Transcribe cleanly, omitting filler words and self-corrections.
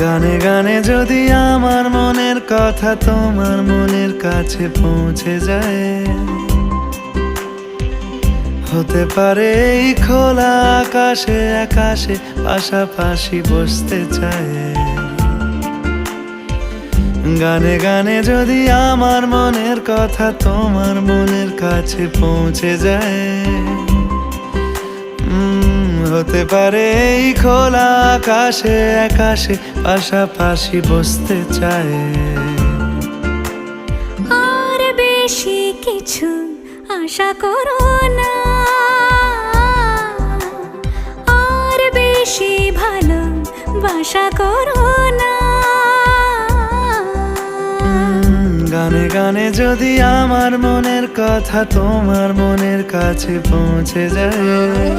গানে গানে যদি আমার মনের কথা তোমার মনের কাছে পৌঁছে যায়, হতে পারে এই খোলা আকাশে আকাশে পাশাপাশি বসতে চায়। গানে গানে যদি আমার মনের কথা তোমার মনের কাছে পৌঁছে যায়, হতে পারে এই খোলা আকাশে আকাশে পাশাপাশি বসতে চায়। আর বেশি কিছু আশা করো না, আর বেশি ভালোবাসা করো না। গানে গানে যদি আমার মনের কথা তোমার মনের কাছে পৌঁছে যায়,